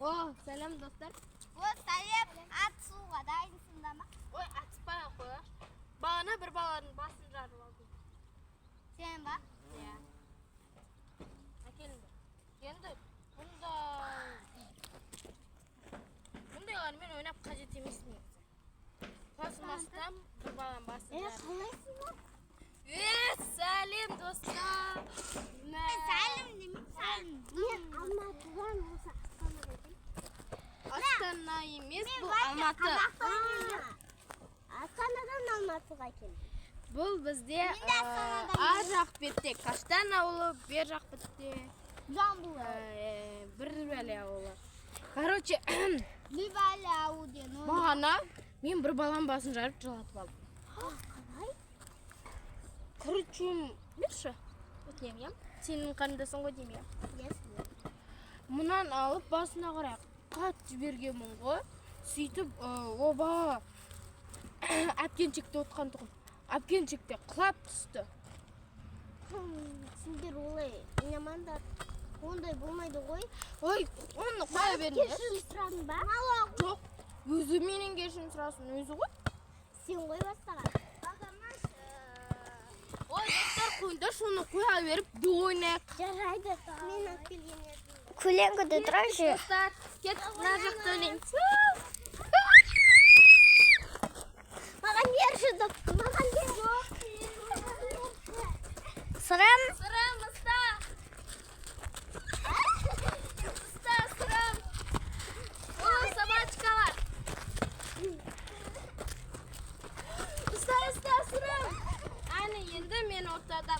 Selam dostlar. Sayıp at suğa dayısında mı? Atpay koyar. Bana bir balanın basıncar oldu. Sen bak. Ya. Akelin. Kendi bunda yani men oynap kajet emis negisi. Basmasam bir balan basıncar. Kalaysın mı? Salim dostlar. Salim değil mi? Salim. Niye Almatı'dan olsa Astana dedim? Astana emis bu Almatı. Astana'dan Almatı'ga geldim. Bu bizde Astana'dan araq betте. Kaçtan avlı bir жақ betте. Jambul. Bir böyle avlı. Короче, Libali avu diye. бағана мен бір балам басын жарып жылатып алдым. Қалай? Короче, берші. Өтінем, ем. Сенің қарындасың ғой деймін. Yes. Мұнан алып басына қарай қат жібергенмін ғой. Сөйтіп, оба әпкеншекте отқан тұғым. Әпкеншекте құлап түсті. Сендер олай ойнамаңдар. Ондай болмайды ғой. Ой, оны қоя беріңдер. Кешірім сұрадың ба? Жоқ, өзі менен кешірім сұрасын, өзі ғой. Сен қой бастаған. Ой, достар, қойыңдар, шоны қоя беріп, ойнайық. Жарайды. Мен алып келген едім. Көлеңкеде тұрайшы. Достар, кет, мына жақта ойнаймыз. Маған берші деп. Маған бер. Сырым. Сырым, ұста. Ұста, сырым. О, собачкалар. Ұста, сырым. Әне, енді мен ортада.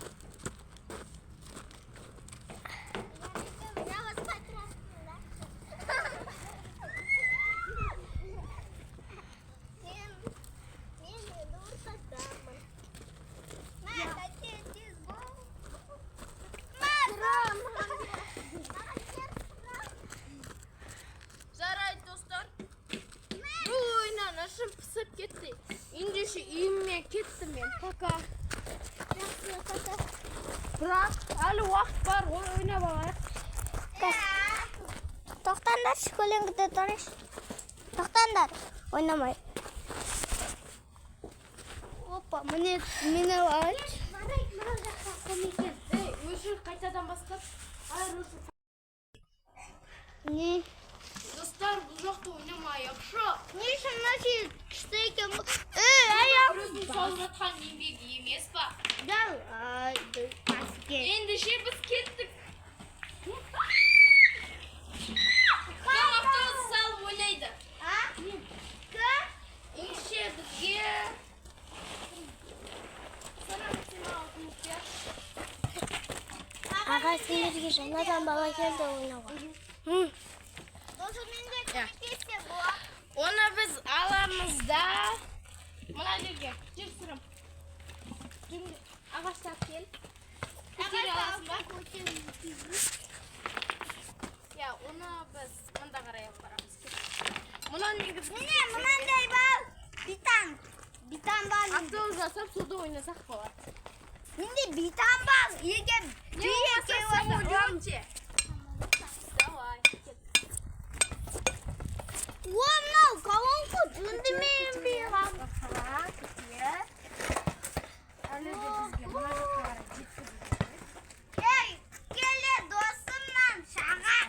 Жарайды, достар. Бұл ойнан ашым пысып кетті. Ендеше үйіме кеттім мен. Пока. Бірақ әлі уақыт бар, ойнап алайық. Тоқтаңдар, көлеңкеде тұрайшы. Тоқтаңдар, ойнамай. Опа, мені алайыншы. Өшір қайтадан бастап. Не? Достар, бұл жақта ойнамайық. Шо? Не үшін мәшін күшті екен бұл? Өзің салып жатқан еңбегі емес па? Дәл, баске. Ендеше біз кеттік. Кім автобус салып ойнайды? Ендеше бізге... Аға, сендерге жаңадан бала келді ойнауға. Досы менде көмектессе бұл. Оны біз аламыз да... Мұна жерге, жер сұрым. Ағаштап кел. Көтері аласың ба? Я, оны біз мұнда қарай барамыз. Мұна негіз... Міне, мұнандай бал. Битан бал. Автобус жасап, суды ойнасақ болады. Менде битан бал. Егер бүйеке ойнауым. Давай, кет. Мынау колонку жүндімен бейғам. Әлі де бізге мұна жаққа қарай жеткізіп. Ей, келе досымнан шаға.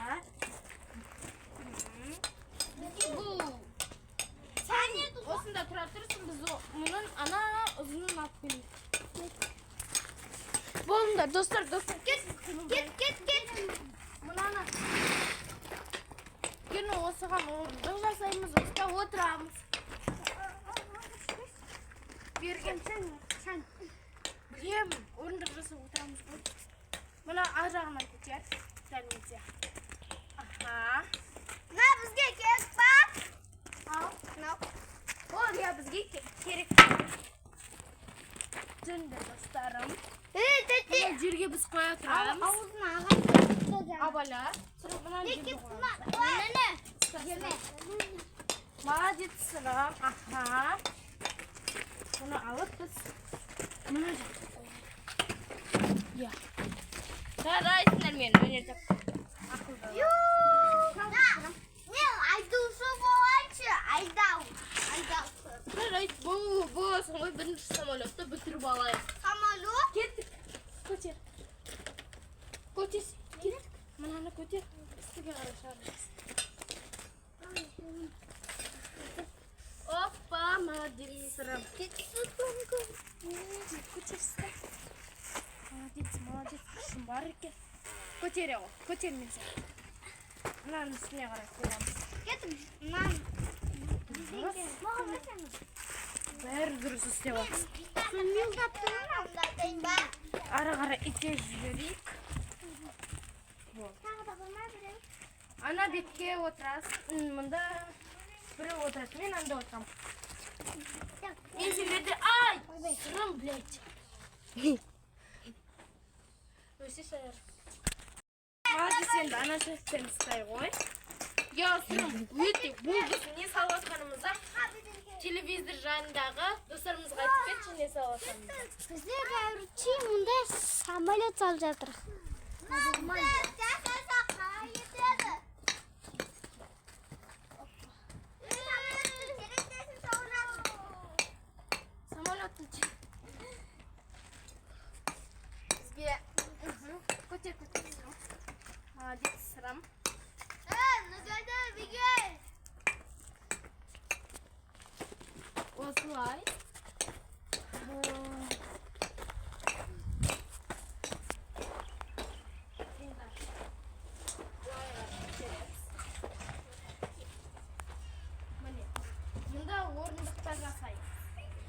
Бұл... Осында тұра тұрсын, біз мұның ана ұзынын алып келейік. Болыңдар, достар. Кет. Мұнаны. Кені осыған орындық жасаймыз, осыда отырамыз. Берген сән. Білем, орындық жасап отырамыз ғой. Мұна ар жағынан көтер. Сәлмесе. Аха. На, бізге керек па? Ал. Ол, я бізге керек. Жөнді достарым. Бұл жерге біз қоя тұрамыз. Ауызын ағай. Абала. Сұрып мұнан жерге қоямыз. Нене? Молодец, сырым. Аха. Bunu alıp biz bunu ya. Sen rahatsınlar beni oynayacak. Akılda. Yuuu. Жерге қарай шығарыңыз. Опа, молодец, сырым. Көтерсі. Молодец, күшің бар екен. Көтере ғой, көтермесе. Мынаның үстіне қарай қойамыз. Кетіп, мынаны. Бәрі дұрыс істеп жатсыз. Милдап тұрмын. Ары қарай итеріп жіберейік. Ана бетке отырасың. Мында біреу отырасың. Мен анда отырамын. Мен сендерде... Ай! Сырым, блядь. Өсе шайыр. Молодец, енді ана шефтен ұстай ғой. Я сырым, өте бұл біз не салып жатқанымызда телевизор жанындағы достарымызға айтып кетші не салып жатқанымызда. Бізде бәрі мұнда самолет салып жатыр. Самолеттің бізге көтер сырым. Молодец, сырым. Осылай. Міне, мұнда орындықтар жасайық.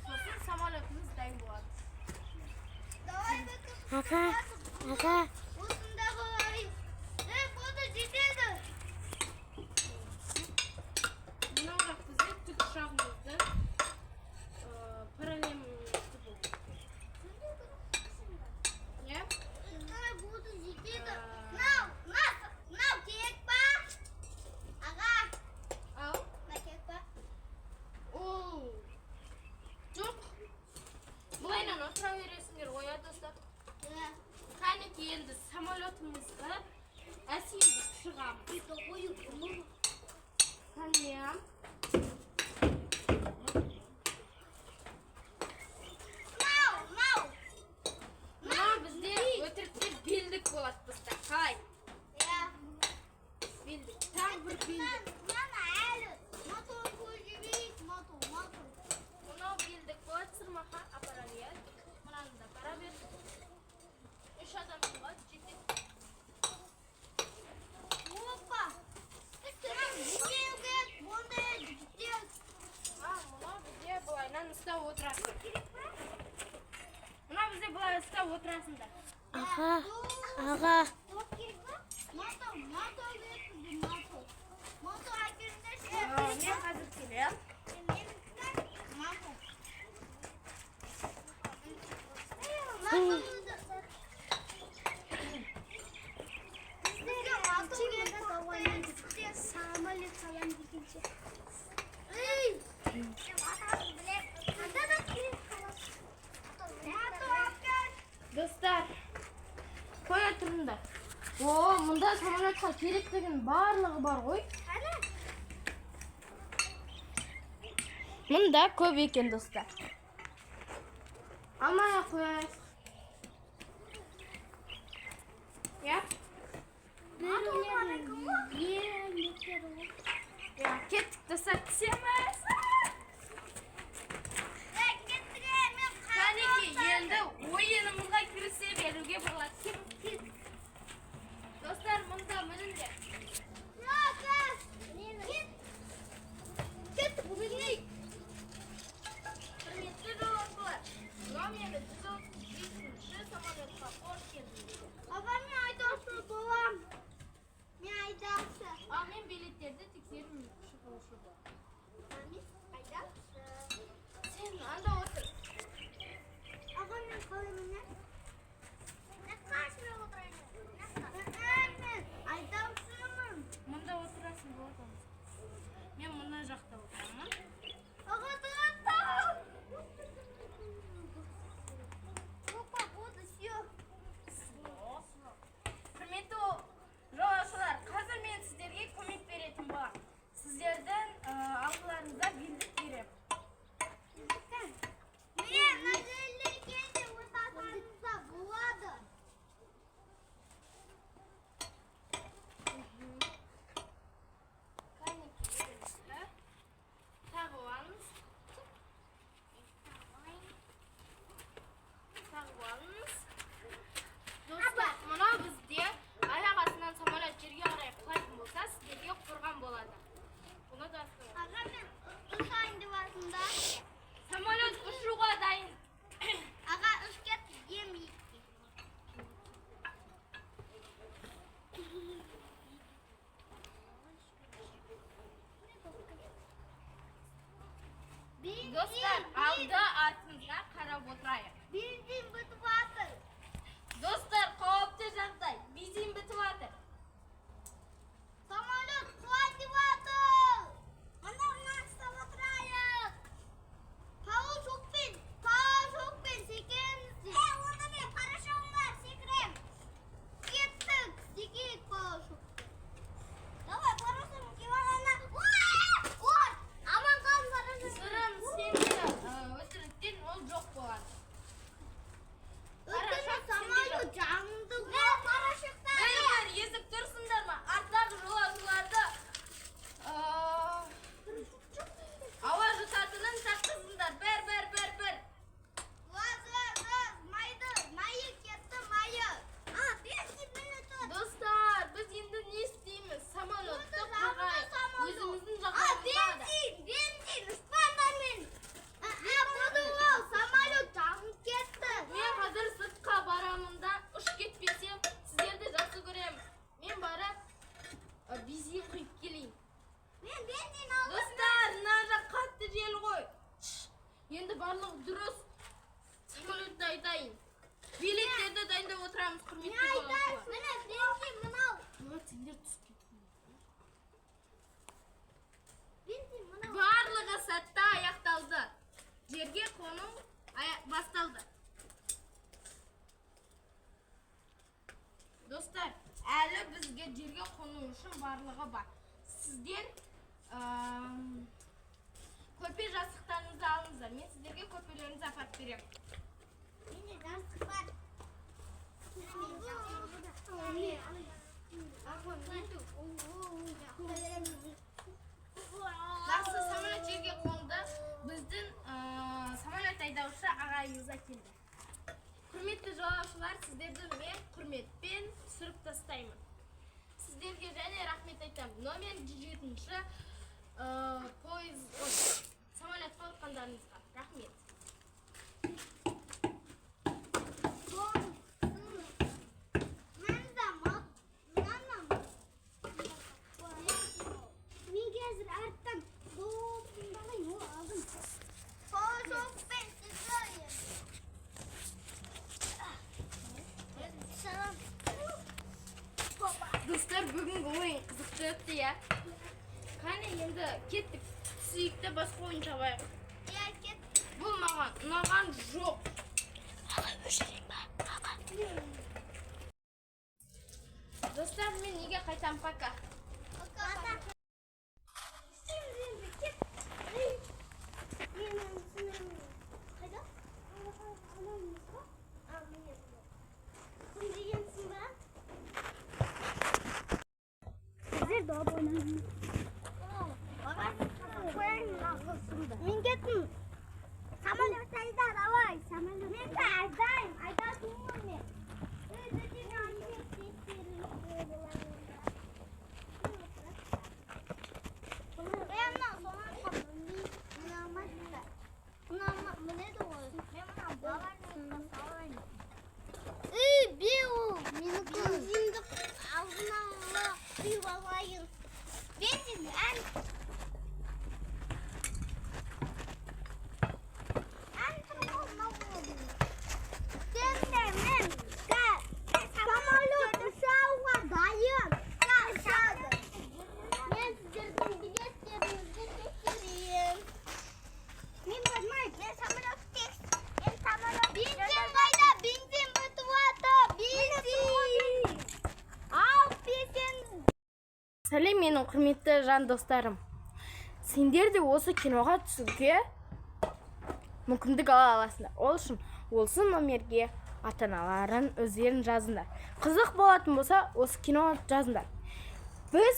Сосын самолетіміз дайын болады. Аға. Мынау жақ бізде тікұшағымызды параллельді болды. Не? Ал? Оу. Жоқ. Бұлайнан отыра бересіңдер ғой, достар. Қанеке енді самолетімізді әсемді шығамыз. Қанем. Мынау бізде өтірікте белдік болады, достар. Қалай? Белдік. Там бір белдік. Мынау белдік болады, сырмақа апара бер. Мынаны да апара бер. 3 адамға жетеді. Мынау бізде бұлайнан ұстап отырасың. Мынау бізде бұлай ұстап отырасыңдар. Аға. Мен қазір келем. Самолет салам дегенше. Достар, қоя тұрыңдар. О, мұнда самолетқа керек деген барлығы бар ғой. Мұнда көп екен, достар. Алмай қояйық. Я? Кеттік, достар, түсеміз. Қанеке, енді ойынымызға кірісе беруге болады. Достар, мұнда мініңдер. Құрметті жолаушылар, мынау енді 135-ші самолетқа қош келдіңіздер. Ал мен билеттерді тексеріп шығушы бол. Сен анда отыр. Мұнда отырасың, болады. Мен мұнда жақта отырамын. Құрметті жолаушылар, қазір мен сіздерге көмек беретін боламын. Сіздердің алдыларыңызда билдік беремін. Dostlar, aldı артымызға қарап отырайық. Benzin bitip atır. Dostlar, қауіпті жағдай. Бензин бітіп жатыр. Samolyot kullandı atır. Ondan nasıl oturayım? Paul çok bin. Sekirin misin? Onda bir paraşım var. Sekirim. Gittik. Sekik Paul çok bin. Давай, paraşım kim var? Oy! Aman kan paraşım. Сырым сені өтіріктен ол жоқ болады. Ötürü samolyot canlı. Ne paraşıklar? Beyler, естіп тұрсыңдар ма? Арттағы жолаушыларды ауа жұтатынын жатқызыңдар. Бір. Майы кетті майы. Бензин минуты. Достар, біз енді не істейміз? Самолетті қорғайық. Өзіміздің жағдайымызда. Бензин, ұшпандармен. Буду ол, самолет жанып кетті. Мен қазір сыртқа барамын да, ұшып кетпесем, сіздерді жақсы көремін. Мен барып бензин құйып келейін. Мен бензин алдым. Достар, мына жақ қатты жел ғой. Енді барлығы дұрыс. Самолетті айтайын. Билеттерді дайындап отырамыз, құрметті жолаушылар. Міне бензин мынау. Сендер түсіп кетіңдер. Бензин мынау. Барлығы сәтті аяқталды. Жерге қону басталды. Достар, әлі бізге жерге қону үшін барлығы бар. Сіздер көрпе жастықтарыңызды алыңыздар. Мен сіздерге көрпелеріңізді апарып беремін. Міне жастық бар. Жақсы, самолет жерге қонды. Біздің самолет айдаушы ағайымызға келді. Құрметті жолаушылар, сіздерді мен құрметпен түсіріп тастаймын. Сіздерге және рахмет айтамын. Номер 107-ші самолетқа отқандарыңызға. Рахмет. Мен қазір арттан тыңдалайын, ол алдым. Çok ben sizdeyim. Достар, бүгінгі ойын қызықты өтті, я. Қане енді кеттік. Сүйікті басқа ойын шабайық. Бұл маған жоқ. Достар, мен неге қайтам, пока. Мен кеттім. Самолет айда, давай. Мен де айдайым, айдатынмын мен. Сәлем, менің құрметті жан достарым. Сендер де осы киноға түсуге мүмкіндік ала аласыңдар. Ол үшін осы номерге ата-аналарын өздерін жазыңдар. Қызық болатын болса, осы киноға жазыңдар. Біз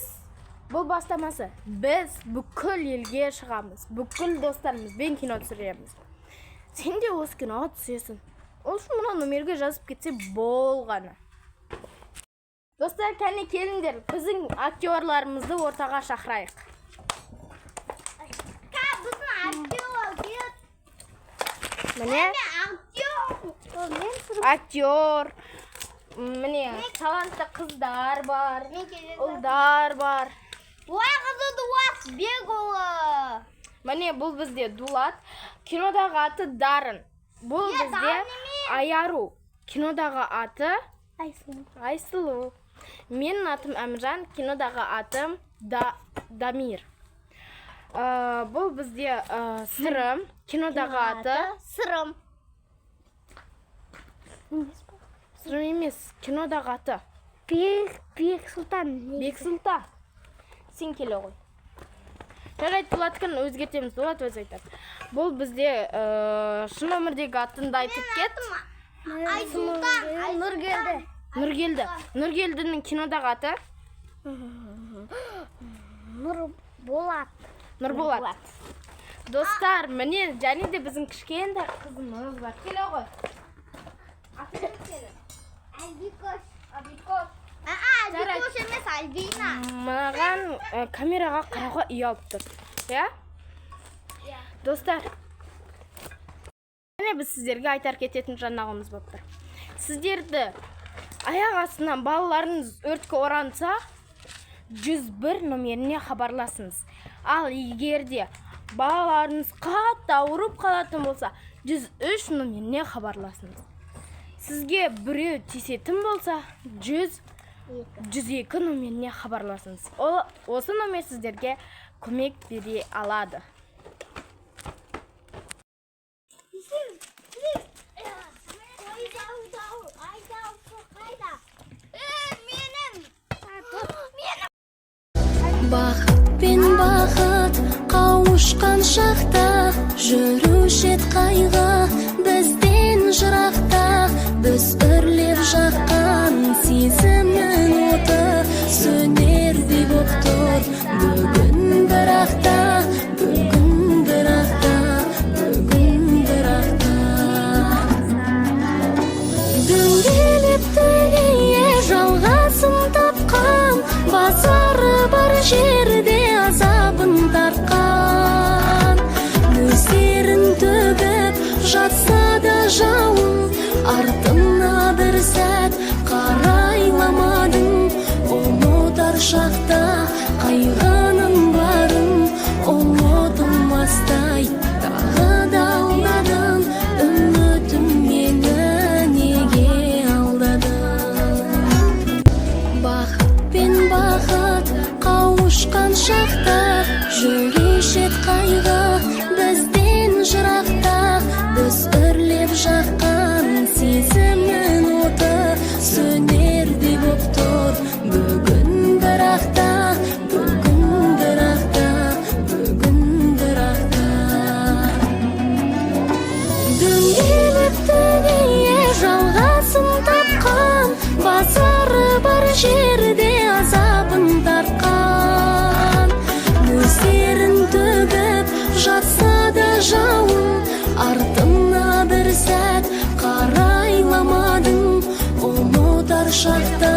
бұл бастамасы. Біз бүкіл елге шығамыз. Бүкіл достарымызбен кино түсіреміз. Сен де осы киноға түсесің. Ол үшін мұна номерге жазып кетсе болғаны. Достар, кәне келіңдер, біздің актерларымызды ортаға шақырайық. Міне актер, міне талантты қыздар бар, ұлдар бар. Ой, қызы Дуас Бегола. Міне бұл бізде Дулат. Кинодағы аты Дарын. Бұл бізде Аяру. Кинодағы аты Айсылу. Менің атым Әміржан. Кинодағы атым Дамир. Бұл бізде Сырым. Кинодағы аты Сырым. Сырым емес, кинодағы аты Бексұлтан. Бексұлтан. Сен келе ғой. Жарайды, Дулаткін өзгертеміз. Дулат өз айтады. Бұл бізде шын өмірдегі атын да айтып кет. Айсұлтан. Нұргелді. Нұргелдінің кинодағы аты Нұрболат. Достар, міне және де біздің кішкентай қызымыз бар. Келе ғой. Аты кім сенің? Альбикош. Абикош. Альбикош емес, Альбина. Маған камераға қарауға ұялып тұр. Я? Достар, міне біз сіздерге айтар кететін жаңалығымыз болып тұр. Сіздерді аяқ астынан балаларыңыз өртке оранса, 101 номеріне хабарласыңыз. Ал егерде балаларыңыз қатты ауырып қалатын болса, 103 номеріне хабарласыңыз. Сізге біреу тиісетін болса, 102 номеріне хабарласыңыз. Осы номер сіздерге көмек бере алады. Бақыт пен бақыт қауышқан шақта, жүруші ед қайғы бізден жырақта. Біз үрлеп жаққан сезімнің оты сөнердей боп тұр бүгін бірақта, бүгін бірақта, бүгін бірақта. Дөңгелеп дүние жалғасын тапқан, басары бар жерде азабын тартқан. Нөсерін төгіп жатса да жауын, артына бір сәт қарайламадың. Ұмытар шақта қайғының барын, ұмытылмастай тағы да алдадың. Үмітім мені неге алдадың? Бақыт пен бақыт қауышқан шақта, жүруші ед қайғы бізден жырақта. Біз үрлеп жаққан сезімнің оты сөнердей боп тұр бүгін бірақта, бүгін бірақта, бүгін бірақта. Дөңгелеп дүние жалғасын тапқан, басары бар жерде азабын тартқан. Нөсерін төгіп жатса да жауын, артына бір сәт қарайламадың. Ұмытар шақта